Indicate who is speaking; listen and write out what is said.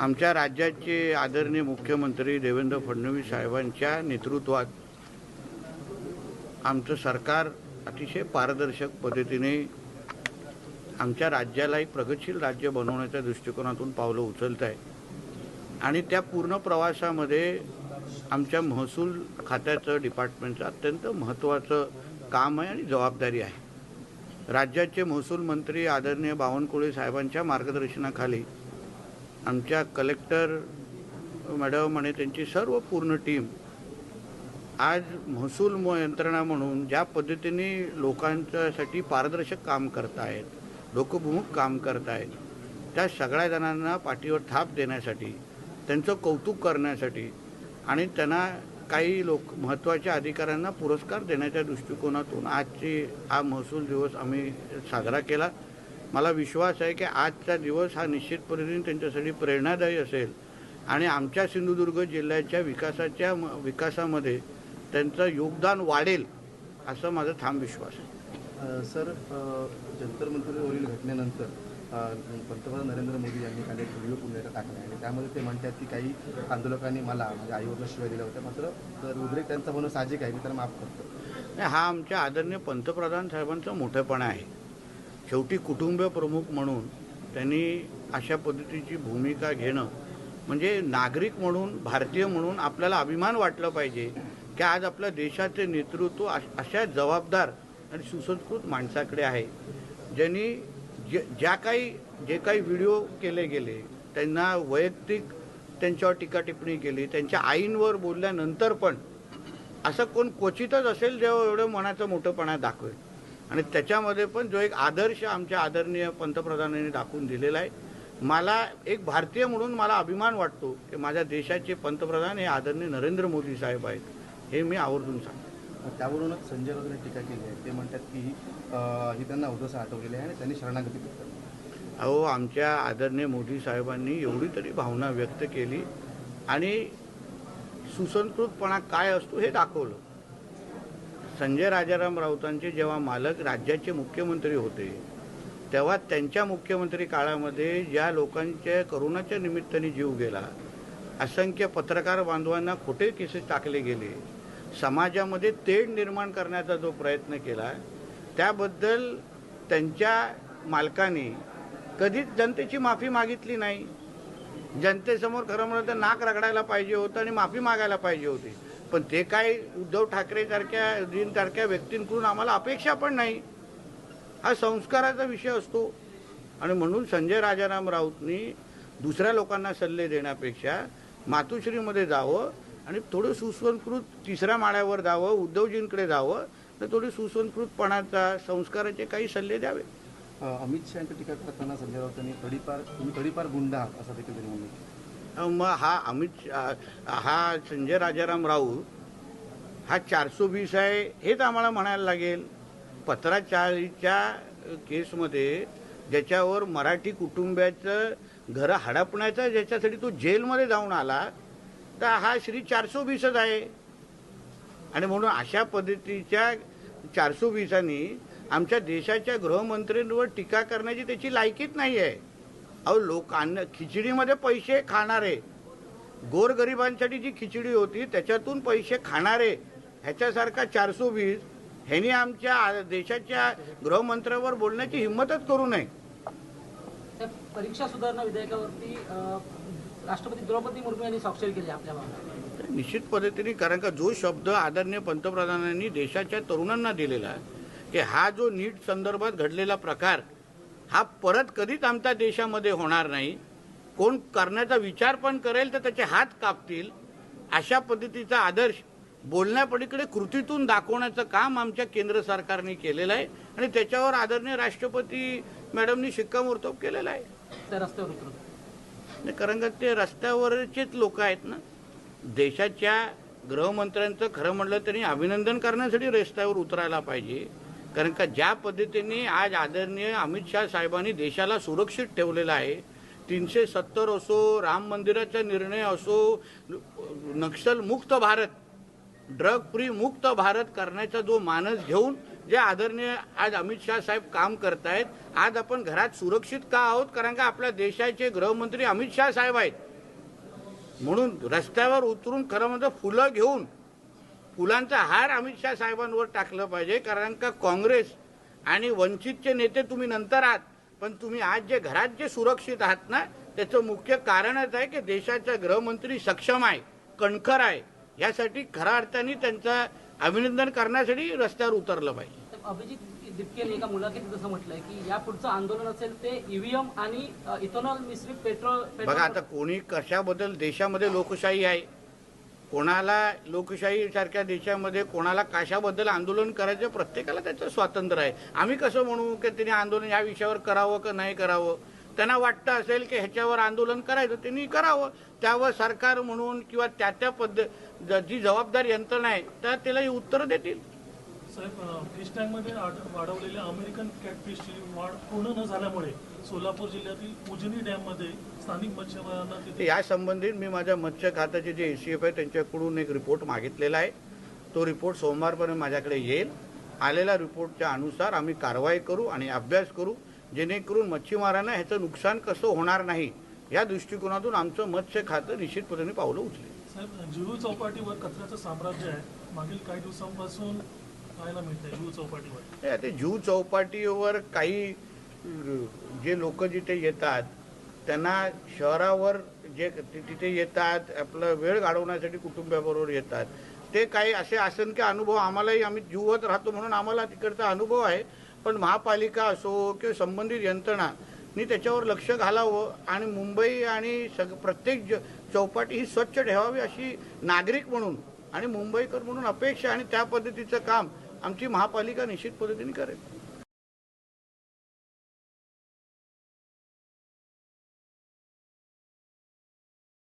Speaker 1: आमच्या राज्याचे आदरणीय मुख्यमंत्री देवेंद्र फडणवीस साहेबांच्या नेतृत्वात आमचं सरकार अतिशय पारदर्शक पद्धतीने आमच्या राज्याला एक प्रगतशील राज्य बनवण्याच्या दृष्टिकोनातून पावलं उचलत आहे आणि त्या पूर्ण प्रवासामध्ये आमच्या महसूल खात्याचं डिपार्टमेंटचं अत्यंत महत्त्वाचं काम आहे आणि जबाबदारी आहे। राज्याचे महसूल मंत्री आदरणीय बावनकुळे साहेबांच्या मार्गदर्शनाखाली आमच्या कलेक्टर मॅडम आणि त्यांची सर्व पूर्ण टीम आज महसूल यंत्रणा म्हणून ज्या पद्धतीने लोकांच्यासाठी पारदर्शक काम करत आहेत, लोकभिमुख काम करत आहेत, त्या सगळ्या जणांना पाठीवर थाप देण्यासाठी, त्यांचं कौतुक करण्यासाठी आणि त्यांना काही महत्त्वाच्या अधिकाऱ्यांना पुरस्कार देण्याच्या दृष्टिकोनातून हा महसूल दिवस आम्ही साजरा केला। मला विश्वास आहे की आजचा दिवस हा निश्चित पद्धतीने त्यांच्यासाठी प्रेरणादायी असेल आणि आमच्या सिंधुदुर्ग जिल्ह्याच्या विकासामध्ये त्यांचं योगदान वाढेल असं माझा ठाम विश्वास आहे।
Speaker 2: सर, जंतर मंतरवरील घटनेनंतर पंतप्रधान नरेंद्र मोदी यांनी काल एक व्हिडिओ पुन्हा टाकला आणि त्यामध्ये ते म्हणतात की काही आंदोलकांनी मला माझ्या आईवरला शिवाय दिल्या होत्या, मात्र जर उद्रेक त्यांचा होणं साहजिक आहे, मी त्याला माफ करतो।
Speaker 1: हा आमच्या आदरणीय पंतप्रधान साहेबांचा मोठेपणा आहे। शेवटी कुटुंब प्रमुख म्हणून त्यांनी अशा पद्धतीची भूमिका घेणं म्हणजे नागरिक म्हणून, भारतीय म्हणून आपल्याला अभिमान वाटला पाहिजे की आज आपल्या देशाचे नेतृत्व अशा जबाबदार आणि सुसंस्कृत माणसाकडे आहे, ज्यांनी जे काही व्हिडिओ केले गेले, त्यांना वैयक्तिक त्यांच्यावर टीका टिप्पणी केली, त्यांच्या आईंवर बोलल्यानंतर पण असं कोण क्वचितच असेल जेव्हा एवढं मनाचं मोठेपणा दाखवेल आणि त्याच्यामध्ये पण जो एक आदर्श आमच्या आदरणीय पंतप्रधानांनी दाखवून दिलेला आहे। मला एक भारतीय म्हणून मला अभिमान वाटतो की माझ्या देशाचे पंतप्रधान हे आदरणीय नरेंद्र मोदी साहेब आहेत, हे मी आवर्जून सांगतो।
Speaker 2: त्यावरूनच संजय राऊतांनी टीका केली आहे, ते म्हणतात की ही त्यांना अवदसा आठवलेली आहे आणि त्यांनी शरणागती पत्करली।
Speaker 1: अहो, आमच्या आदरणीय मोदी साहेबांनी एवढी तरी भावना व्यक्त केली आणि सुसंस्कृतपणा काय असतो हे दाखवलं। संजय राजाराम राऊतांचे जेव्हा मालक राज्याचे मुख्यमंत्री होते तेव्हा त्यांच्या मुख्यमंत्री काळामध्ये ज्या लोकांच्या करोनाच्या निमित्ताने जीव गेला, असंख्य पत्रकार बांधवांना खोटे केसेस टाकले गेले, समाजामध्ये तेढ निर्माण करण्याचा जो प्रयत्न केला त्याबद्दल त्यांच्या मालकाने कधीच जनतेची माफी मागितली नाही। जनतेसमोर खरं म्हणलं तर नाक रगडायला पाहिजे होतं आणि माफी मागायला पाहिजे होती, पण ते काय उद्धव ठाकरेसारख्या व्यक्तींकडून आम्हाला अपेक्षा पण नाही। हा संस्काराचा विषय असतो आणि म्हणून संजय राजाराम राऊतनी दुसऱ्या लोकांना सल्ले देण्यापेक्षा मातोश्रीमध्ये जावं आणि थोडं सुसंस्कृत तिसऱ्या माळ्यावर जावं, उद्धवजींकडे जावं, तर थोडे सुसंस्कृतपणाचा संस्काराचे काही सल्ले द्यावे।
Speaker 2: अमित शहाची टीका करताना संजय राऊतांनी तुम्ही तडीपार गुंड आहात असं देखील त्यांनी म्हणलं।
Speaker 1: मग हा संजय राजाराम राऊत हा 420 आहे हेच आम्हाला म्हणायला लागेल। 1540च्या केसमध्ये ज्याच्यावर मराठी कुटुंबाचं घरं हडपण्याचा ज्याच्यासाठी तो जेलमध्ये जाऊन आला, तर हा श्री 420च आहे आणि म्हणून अशा पद्धतीच्या 420नी आमच्या देशाच्या गृहमंत्र्यांवर टीका करण्याची त्याची लायकीच नाही आहे। अहो, खिचडीमध्ये पैसे खाणारे, गोरगरिबांसाठी जी खिचडी होती त्याच्यातून पैसे खाणारे ह्याच्यासारखा 420 ह्यांनी आमच्या देशाच्या गृहमंत्र्यावर बोलण्याची हिंमतच करू नये।
Speaker 3: परीक्षा सुधारणा विधेयकावरती राष्ट्रपती द्रौपदी मुर्मू यांनी स्वाक्षरी केली आपल्या भागात
Speaker 1: निश्चित पद्धतीने, कारण का जो शब्द आदरणीय पंतप्रधानांनी देशाच्या तरुणांना दिलेला आहे की हा जो नीट संदर्भात घडलेला प्रकार हा परत कधीच आमच्या देशामध्ये होणार नाही, कोण करण्याचा विचार पण करेल तर त्याचे हात कापतील, अशा पद्धतीचा आदर्श बोलण्यापलीकडे कृतीतून दाखवण्याचं काम आमच्या केंद्र सरकारने केलेलं आहे आणि त्याच्यावर आदरणीय राष्ट्रपती मॅडमनी शिक्कामोर्तब केलेलं आहे।
Speaker 3: त्या रस्त्यावर उतरत
Speaker 1: कारण का ते रस्त्यावरचेच लोक आहेत ना। देशाच्या गृहमंत्र्यांचं खरं म्हटलं तरी अभिनंदन करण्यासाठी रस्त्यावर उतरायला पाहिजे, कारण का ज्या पद्धतीने आज आदरणीय अमित शाह साहेबांनी देशाला सुरक्षित ठेवलेलं आहे, 370 असो, राम मंदिराचा निर्णय असो, नक्षल मुक्त भारत, ड्रग फ्री मुक्त भारत करण्याचा जो मानस घेऊन जे आदरणीय आज अमित शाह साहेब काम करतायत, आज आपण घरात सुरक्षित का आहोत, कारण का आपल्या देशाचे गृहमंत्री अमित शाह साहेब आहेत। म्हणून रस्त्यावर उतरून खरं म्हणजे फुलं घेऊन फुलांचा हार अमित शहा साहेबांवर टाकलं पाहिजे. कारण का काँग्रेस आणि वंचितचे नेते तुम्ही नंतर आहात, पण तुम्ही आज जे घरात जे सुरक्षित आहात ना, त्याचं मुख्य कारणच आहे की देशाचा गृहमंत्री सक्षम आहे, कणखर आहे. यासाठी खऱ्या अर्थाने त्यांचं अभिनंदन करण्यासाठी रस्त्यावर उतरलं पाहिजे.
Speaker 3: तर अभिजित दिपकेने एका मुलाखतीत असं म्हटलंय की या पुढचं आंदोलन असेल ते ईव्हीएम आणि इथेनॉल मिश्रित पेट्रोल
Speaker 1: बघा आता कोणी कशाबद्दल, देशामध्ये लोकशाही आहे, कोणाला लोकशाही सारख्या देशामध्ये कोणाला कशाबद्दल आंदोलन करायचं प्रत्येकाला त्याचं स्वातंत्र्य आहे. आम्ही कसं म्हणू की त्यांनी आंदोलन या विषयावर करावं का नाही करावं. त्यांना वाटतं असेल की ह्याच्यावर आंदोलन करायचं त्यांनी करावं. त्यावर सरकार म्हणून किंवा त्या जी जबाबदार यंत्रणा आहे त्या त्याला उत्तरं देतील.
Speaker 4: साहेब, फिश टँकमध्ये वाढवलेल्या अमेरिकन कॅटफिशची वाढ पूर्ण न झाल्यामुळे सोलापूर जिल्ह्यातील उजनी डॅममध्ये स्थानिक मच्छीमारांना तिथे
Speaker 1: या संबंधित मी माझ्या मत्स्य खात्याचे जे एसीएफ आहे त्यांच्याकडून एक रिपोर्ट मागितलेला आहे. तो रिपोर्ट सोमवारपर्यंत माझ्याकडे येईल. आलेल्या रिपोर्टच्या अनुसार आम्ही कारवाई करू आणि अभ्यास करू, जेणेकरून मच्छीमारांना ह्याचं नुकसान कसं होणार नाही या दृष्टिकोनातून आमचं मत्स्य खातं निश्चितपणे पावलं उचलेल.
Speaker 4: साहेब, जुहू चौपाटीवर कचऱ्याचं साम्राज्य आहे. मागील काही दिवसांपासून पाहायला मिळतंय जुहू चौपाटीवर.
Speaker 1: ते जुहू चौपाटीवर काही जे लोक जिथे येतात त्यांना शहरावर जे तिथे येतात आपला वेळ घालवण्यासाठी कुटुंबाबरोबर येतात, ते काही असे असंख्य अनुभव आम्हालाही, आम्ही जुहूत राहतो म्हणून आम्हाला तिकडचा अनुभव आहे. पण महापालिका असो किंवा संबंधित यंत्रणांनी त्याच्यावर लक्ष घालावं आणि मुंबई आणि प्रत्येक चौपाटी ही स्वच्छ ठेवावी अशी नागरिक म्हणून आणि मुंबईकर म्हणून अपेक्षा, आणि त्या पद्धतीचं काम आमची महापालिका निश्चित पद्धतीने करेल.